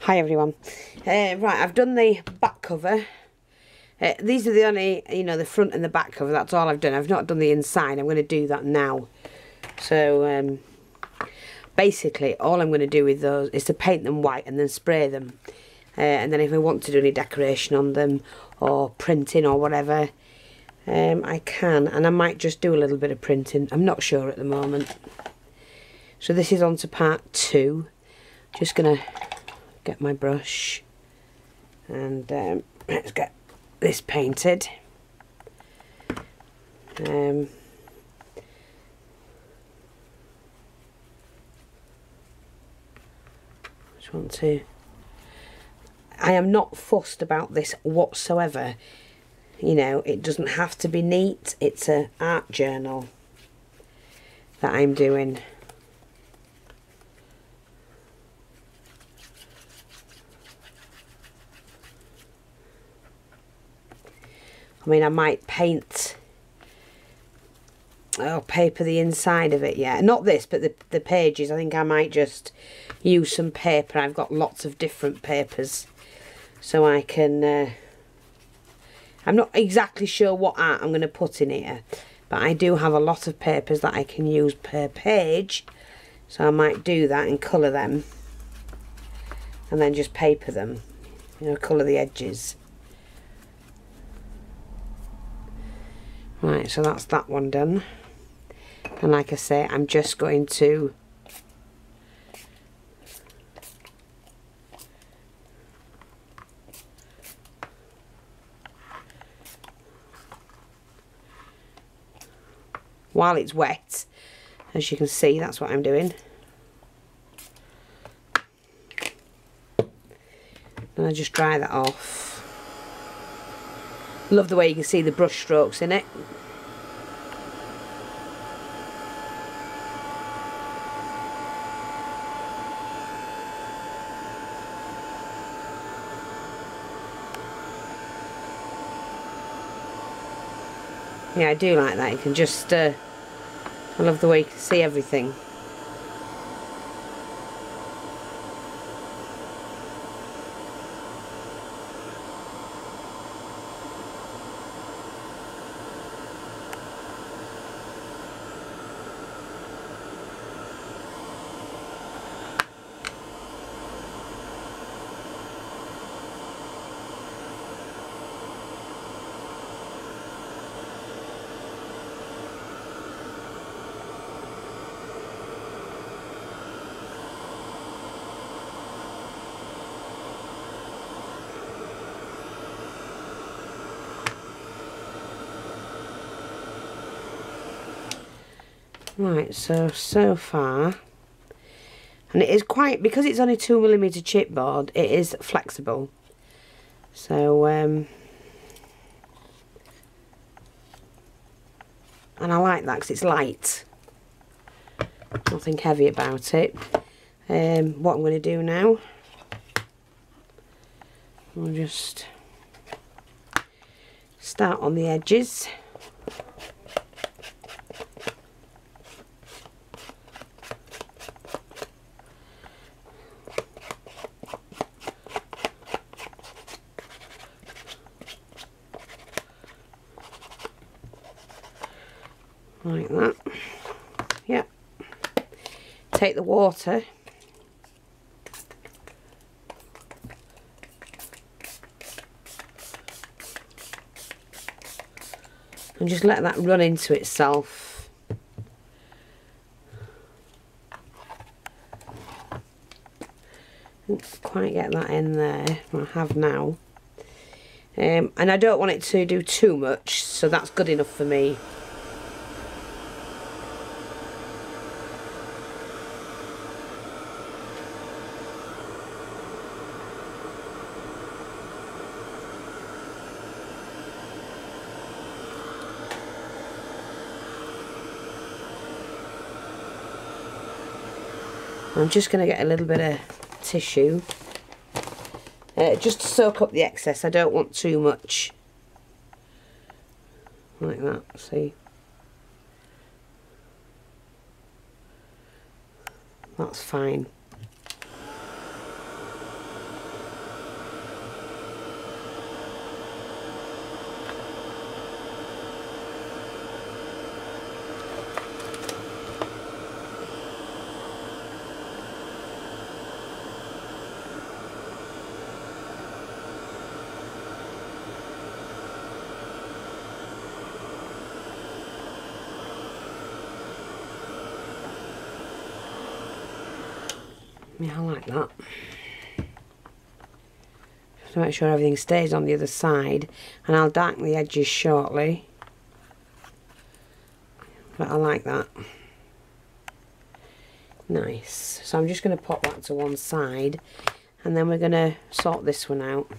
Hi everyone. Right, I've done the back cover. These are the only, the front and the back cover. That's all I've done. I've not done the inside. I'm going to do that now. So basically all I'm going to do with those is to paint them white and then spray them. And then if I want to do any decoration on them or printing or whatever, I can. And I might just do a little bit of printing. I'm not sure at the moment. So this is on to part 2. Just going to get my brush and let's get this painted. Just want to, I am not fussed about this whatsoever. It doesn't have to be neat. It's an art journal that I'm doing. I mean, I might paint, paper the inside of it, yeah. Not this, but the pages. I think I might just use some paper. I've got lots of different papers. So I can, I'm not exactly sure what art I'm going to put in here. But I do have a lot of papers that I can use per page. So I might do that and colour them. And then just paper them. Colour the edges. Right, so that's that one done. And like I say, I'm just going to while it's wet, as you can see, that's what I'm doing. And I just dry that off. Love the way you can see the brush strokes in it. Yeah, I do like that. You can just, I love the way you can see everything. Right, so far, and it is quite, because it's only 2mm chipboard, it is flexible. So, and I like that because it's light. Nothing heavy about it. What I'm going to do now, I'll just start on the edges. Like that. Yep. Take the water. And just let that run into itself. Didn't quite get that in there. I have now. And I don't want it to do too much, so that's good enough for me. I'm just going to get a little bit of tissue just to soak up the excess. I don't want too much. Like that, see? That's fine. Yeah, I like that. Just to make sure everything stays on the other side, and I'll darken the edges shortly. But I like that. Nice. So I'm just going to pop that to one side, and then we're going to sort this one out.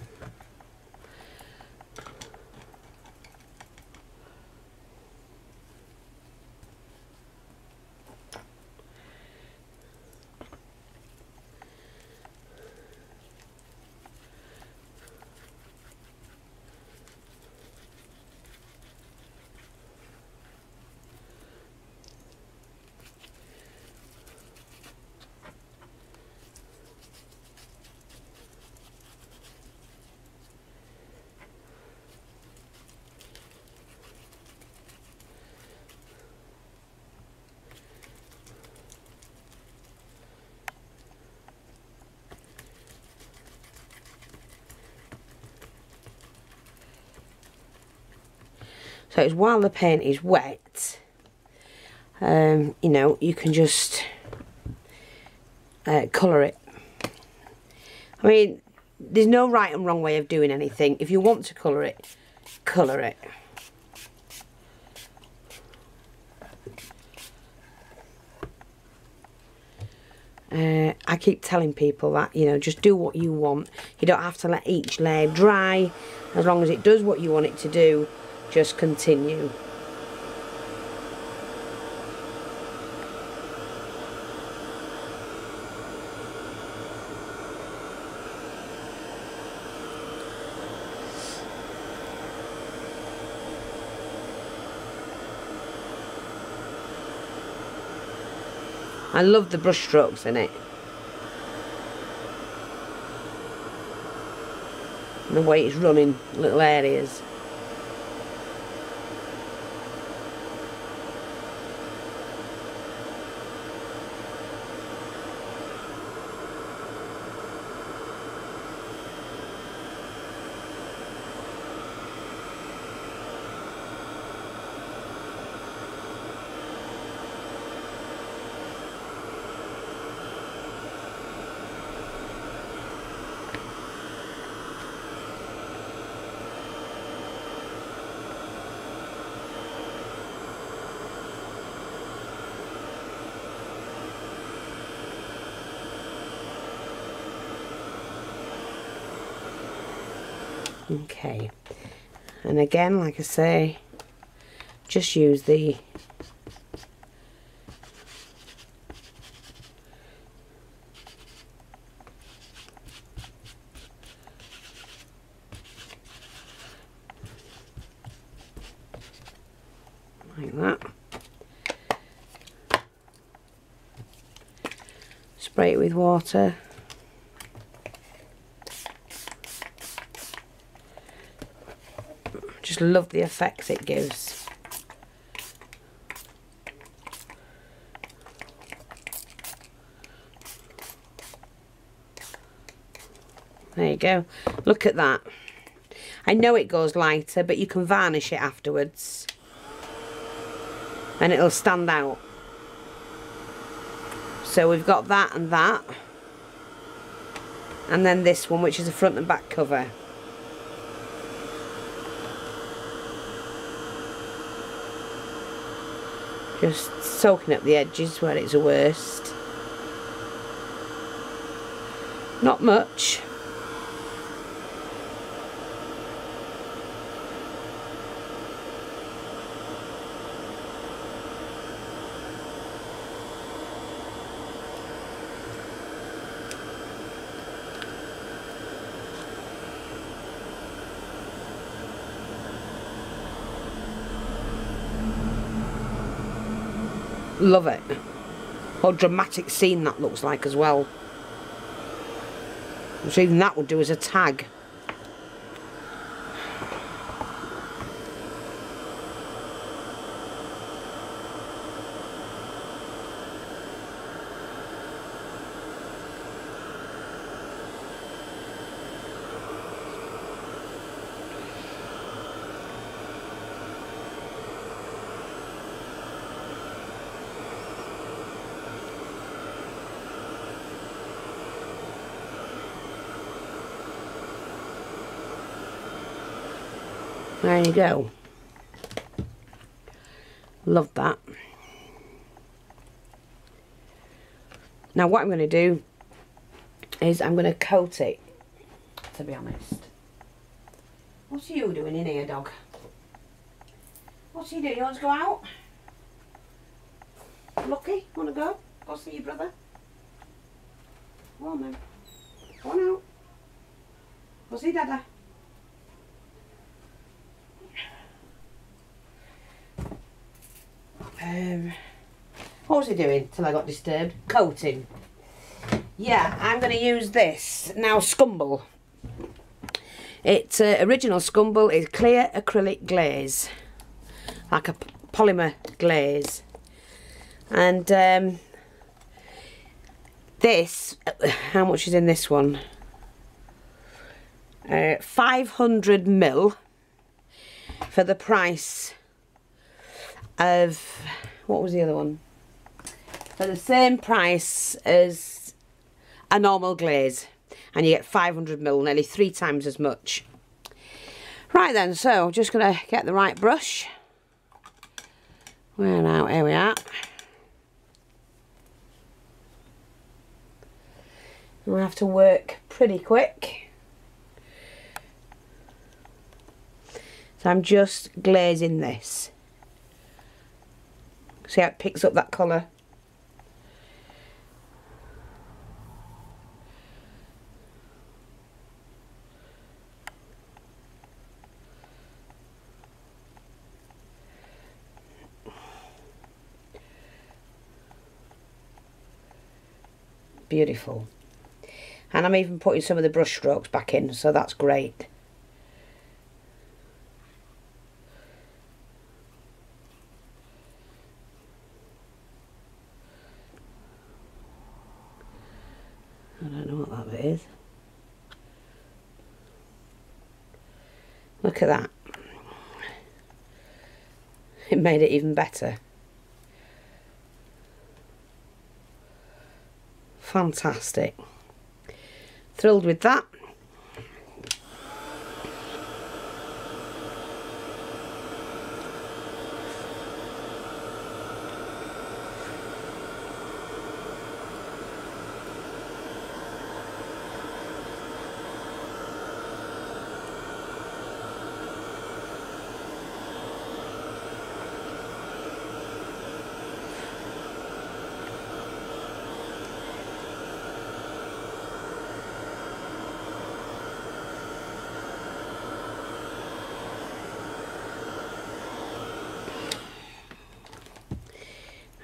So it's while the paint is wet, you know, you can just colour it. I mean, there's no right and wrong way of doing anything. If you want to colour it, colour it. I keep telling people that, you know, just do what you want. You don't have to let each layer dry. As long as it does what you want it to do, just continue. I love the brush strokes in it. And the way it's running little areas. Okay, and again, like I say, just use the like that. Spray it with water. Just love the effects it gives. There you go. Look at that. I know it goes lighter, but you can varnish it afterwards. And it'll stand out. So we've got that and that. And then this one, which is a front and back cover. Just soaking up the edges where it's the worst. Not much. Love it. What dramatic scene that looks like as well. So even that would do as a tag. There you go. Love that. Now what I'm going to do is I'm going to coat it, to be honest. What's you doing in here, dog? What's he doing? You want to go out? Lucky? Want to go? Go see your brother? Go on then. Go on out. Go see Dada. What was he doing till I got disturbed? Coating. Yeah, I'm going to use this now. Scumble. Its original Scumble is clear acrylic glaze, like a polymer glaze, and this. How much is in this one? 500ml for the price of, what was the other one? For the same price as a normal glaze, and you get 500ml, nearly 3 times as much. Right then, so just gonna get the right brush. Where now? Here we are. We have to work pretty quick. So I'm just glazing this. See how it picks up that colour? Beautiful. And I'm even putting some of the brush strokes back in, so that's great. I don't know what that bit is. Look at that. It made it even better. Fantastic. Thrilled with that.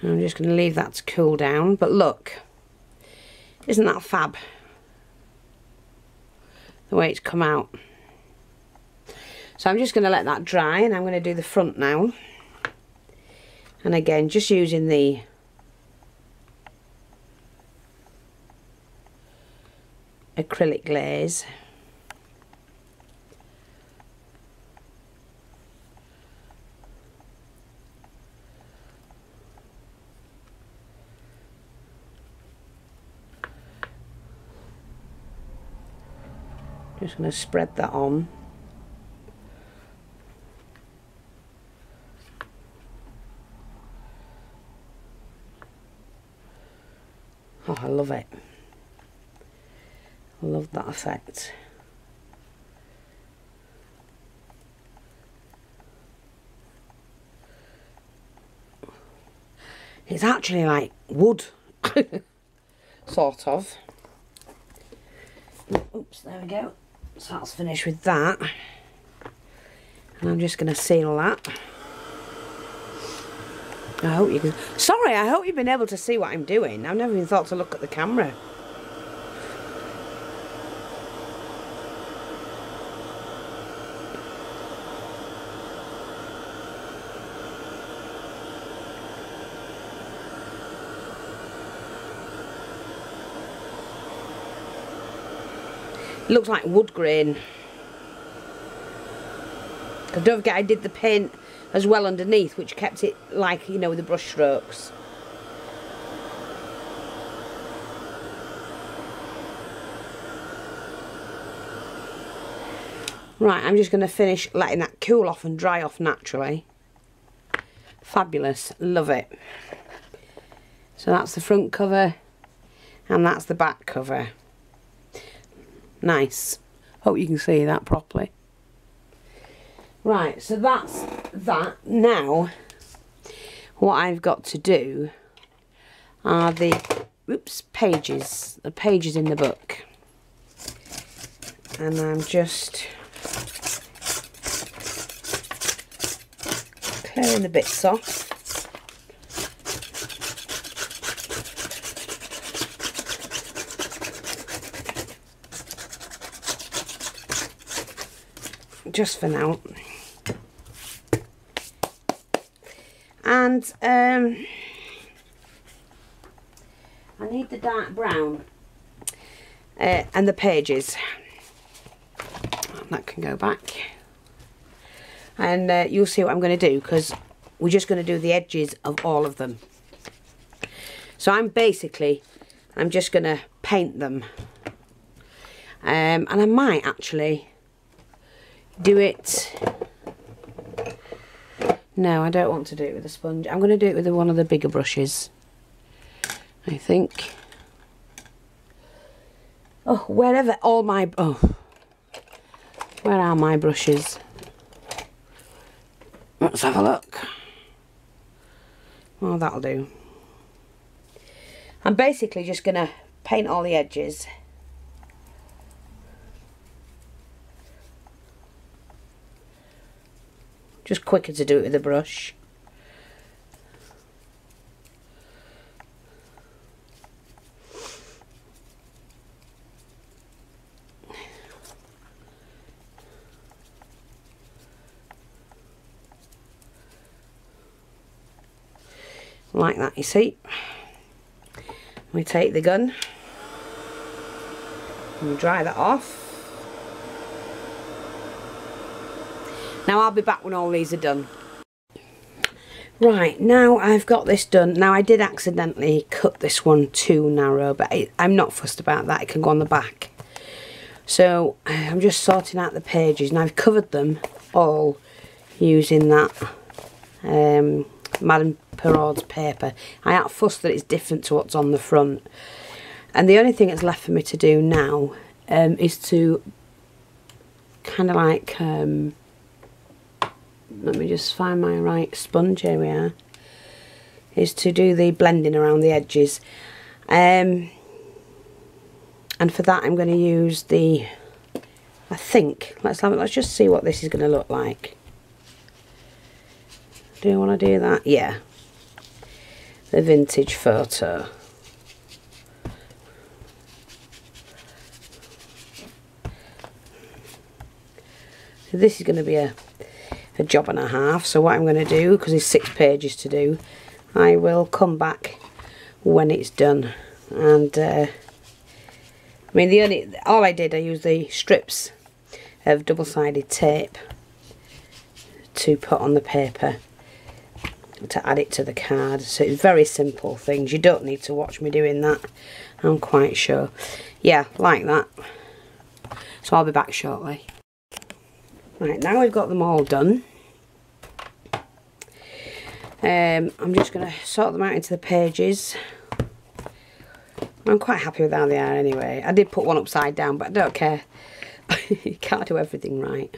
I'm just going to leave that to cool down, but look, isn't that fab? The way it's come out. So I'm just going to let that dry, and I'm going to do the front now. And again, just using the acrylic glaze. Just going to spread that on. Oh, I love it. I love that effect. It's actually like wood, sort of. Oops, there we go. So that's finished with that. And I'm just going to seal that. I hope you can... Sorry, I hope you've been able to see what I'm doing. I've never even thought to look at the camera. It looks like wood grain. Because don't forget I did the paint as well underneath, which kept it like, you know, with the brush strokes. Right, I'm just going to finish letting that cool off and dry off naturally. Fabulous, love it. So that's the front cover and that's the back cover. Nice. Hope you can see that properly. Right, so that's that. Now, what I've got to do are the pages. The pages in the book. And I'm just clearing the bits off. Just for now. And I need the dark brown and the pages. That can go back. And you'll see what I'm going to do, because we're just going to do the edges of all of them. So I'm just going to paint them. And I might actually do it. No, I don't want to do it with a sponge. I'm going to do it with one of the bigger brushes, I think. Oh, where are my brushes? Let's have a look. Well, that'll do. I'm basically just going to paint all the edges. Just quicker to do it with a brush. Like that, you see. We take the gun and dry that off. Now I'll be back when all these are done. Right, now I've got this done. Now I did accidentally cut this one too narrow, but I'm not fussed about that. It can go on the back. So I'm just sorting out the pages, and I've covered them all using that Madame Perraud's paper. I ain't fussed that it's different to what's on the front. And the only thing that's left for me to do now is to kind of like... let me just find my right sponge. Here we are. Is to do the blending around the edges. And for that I'm going to use the, I think, let's just see what this is going to look like. Do you want to do that? Yeah. The vintage photo. So this is going to be a job and a half. So what I'm going to do, because there's 6 pages to do, I will come back when it's done. And I mean, all I did, I used the strips of double-sided tape to put on the paper to add it to the card. So it's very simple things. You don't need to watch me doing that, I'm quite sure. Yeah, like that. So I'll be back shortly. Right, now we've got them all done. I'm just going to sort them out into the pages. I'm quite happy with how they are anyway. I did put one upside down, but I don't care. You can't do everything right.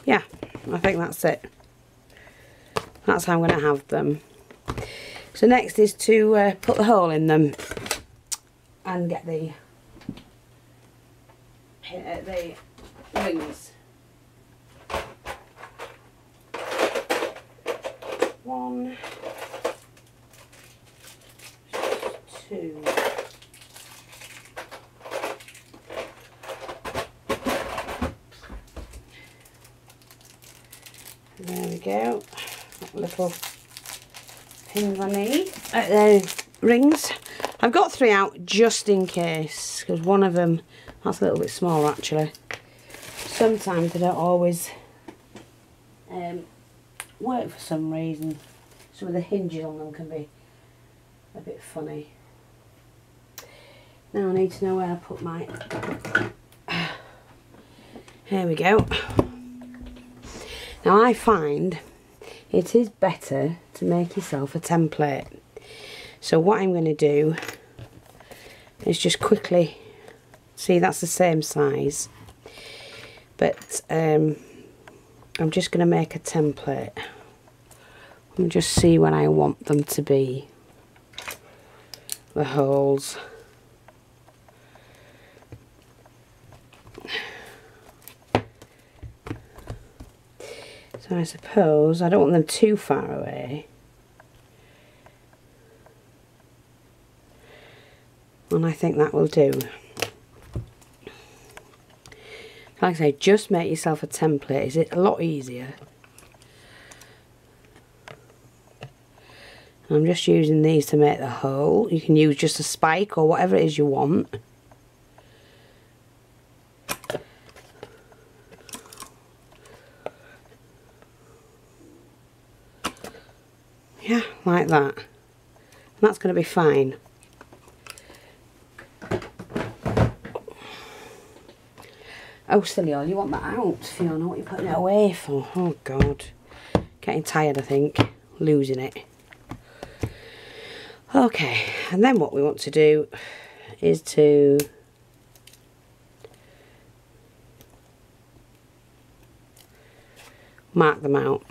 Yeah, I think that's it. That's how I'm going to have them. So next is to put the hole in them and get the rings. 1, 2. There we go. Little pins I need. Rings. I've got 3 out just in case, because one of them, that's a little bit smaller actually. Sometimes they don't always work for some reason. Some of the hinges on them can be a bit funny. Now I need to know where I put my... Here we go. Now I find it is better to make yourself a template. So what I'm going to do is just quickly... See, that's the same size. But I'm just going to make a template. And just see where I want them to be. The holes. So I suppose I don't want them too far away. And I think that will do. Like I say, just make yourself a template. Is it a lot easier? I'm just using these to make the hole. You can use just a spike or whatever it is you want. Yeah, like that. And that's going to be fine. Oh, silly old, you want that out, Fiona? What are you putting it away for? Oh, God. Getting tired, I think. Losing it. Okay, and then what we want to do is to mark them out.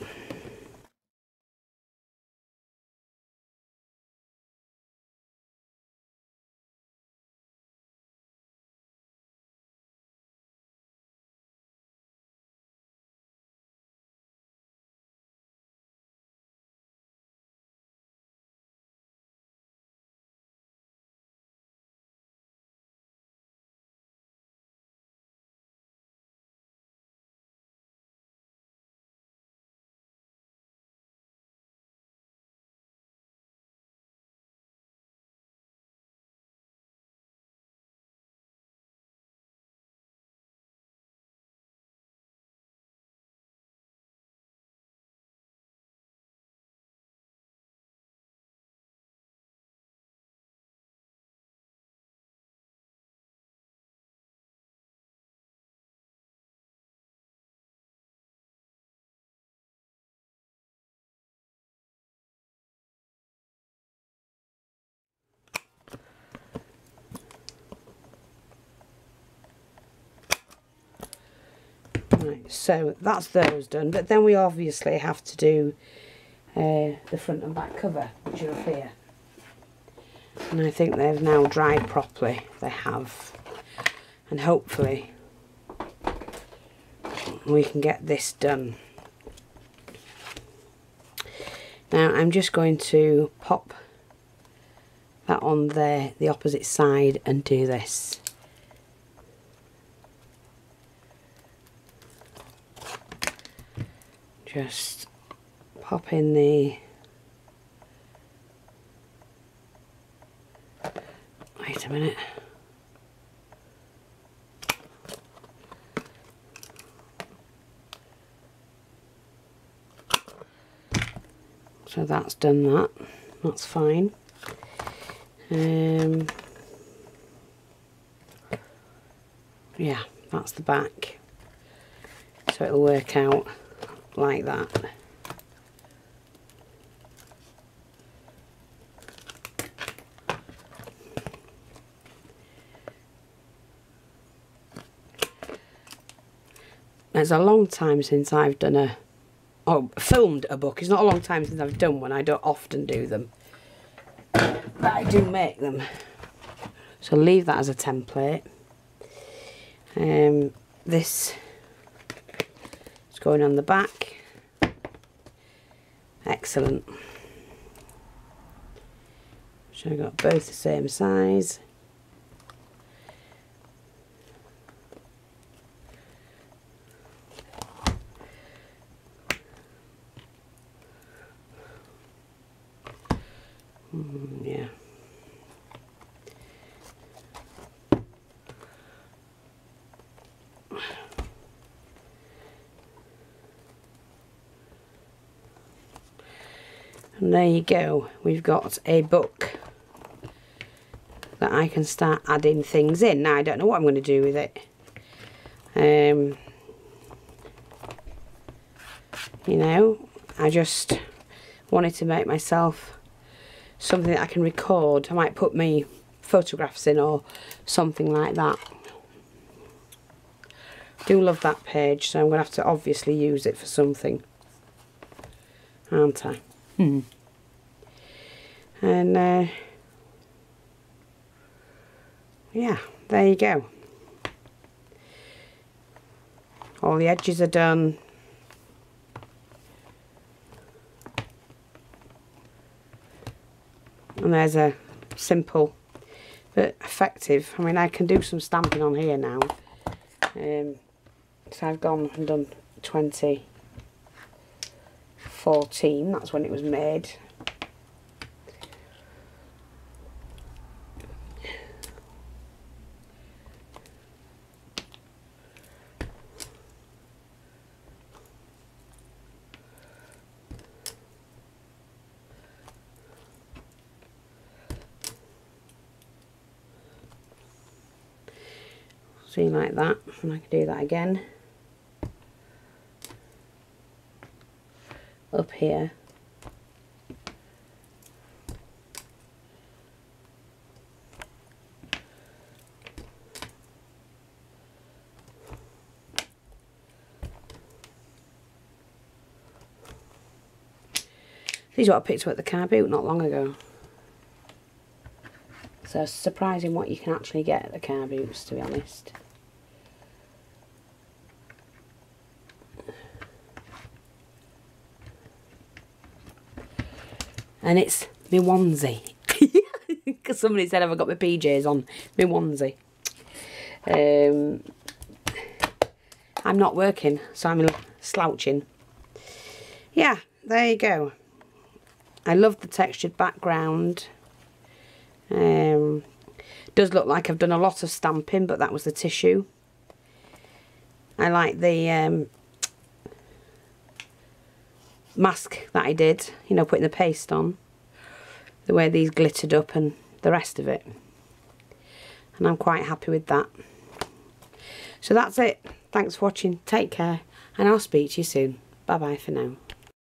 Right, so that's those done, but then we obviously have to do the front and back cover, which are up here. And I think they've now dried properly. They have. And hopefully we can get this done. Now I'm just going to pop that on there, the opposite side, and do this. Just pop in the... Wait a minute. So that's done that. That's fine. Yeah, that's the back. So it'll work out like that. It's a long time since I've done filmed a book. It's not a long time since I've done one. I don't often do them, but I do make them. So leave that as a template. This is going on the back. Excellent. So I've got both the same size. Yeah. And there you go. We've got a book that I can start adding things in. Now I don't know what I'm going to do with it. You know, I just wanted to make myself something that I can record. I might put my photographs in or something like that. Do love that page, so I'm going to have to obviously use it for something, aren't I? And yeah, there you go. All the edges are done. And there's a simple but effective. I mean, I can do some stamping on here now. So I've gone and done 2014, that's when it was made. See, like that, and I can do that again. Up here. These are what I picked up at the car boot not long ago. So it's surprising what you can actually get at the car boots, to be honest. And it's my onesie. Because somebody said, have I got my PJs on? My onesie. I'm not working, so I'm slouching. Yeah, there you go. I love the textured background. Does look like I've done a lot of stamping, but that was the tissue. I like the mask that I did, you know, putting the paste on, the way these glittered up and the rest of it, and I'm quite happy with that. So that's it. Thanks for watching, take care, and I'll speak to you soon. Bye bye for now.